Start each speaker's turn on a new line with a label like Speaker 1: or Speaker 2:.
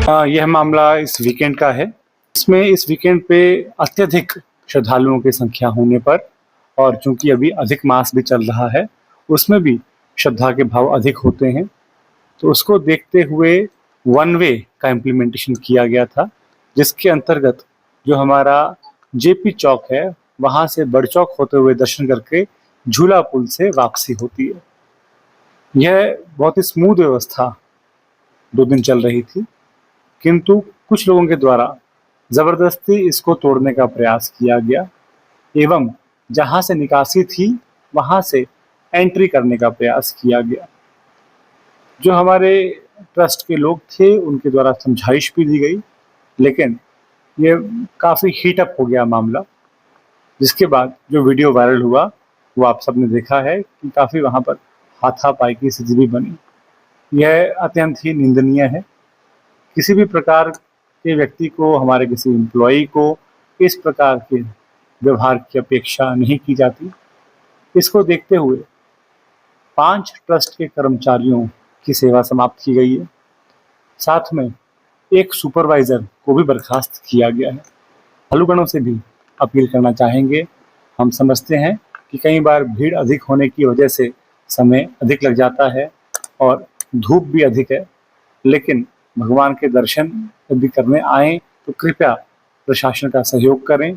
Speaker 1: यह मामला इस वीकेंड का है। इसमें इस वीकेंड पे अत्यधिक श्रद्धालुओं की संख्या होने पर और चूंकि अभी अधिक मास भी चल रहा है, उसमें भी श्रद्धा के भाव अधिक होते हैं। तो उसको देखते हुए वन वे का इम्प्लीमेंटेशन किया गया था, जिसके अंतर्गत जो हमारा जेपी चौक है, वहाँ से बड़चौक होते हुए दर्शन करके झूला पुल से वापसी होती है। यह बहुत ही स्मूथ व्यवस्था 2 दिन चल रही थी, किंतु कुछ लोगों के द्वारा ज़बरदस्ती इसको तोड़ने का प्रयास किया गया एवं जहाँ से निकासी थी, वहाँ से एंट्री करने का प्रयास किया गया। जो हमारे ट्रस्ट के लोग थे, उनके द्वारा समझाइश भी दी गई, लेकिन ये काफ़ी हीट अप हो गया मामला, जिसके बाद जो वीडियो वायरल हुआ, वो आप सबने देखा है कि काफ़ी वहाँ पर हाथापाई की स्थिति भी बनी। यह अत्यंत ही निंदनीय है। किसी भी प्रकार के व्यक्ति को, हमारे किसी एम्प्लॉई को इस प्रकार के व्यवहार की अपेक्षा नहीं की जाती। इसको देखते हुए 5 ट्रस्ट के कर्मचारियों की सेवा समाप्त की गई है। साथ में एक सुपरवाइजर को भी बर्खास्त किया गया है। श्रद्धालुगणों से भी अपील करना चाहेंगे, हम समझते हैं कि कई बार भीड़ अधिक होने की वजह से समय अधिक लग जाता है और धूप भी अधिक है, लेकिन भगवान के दर्शन यदि करने आएँ तो कृपया प्रशासन का सहयोग करें।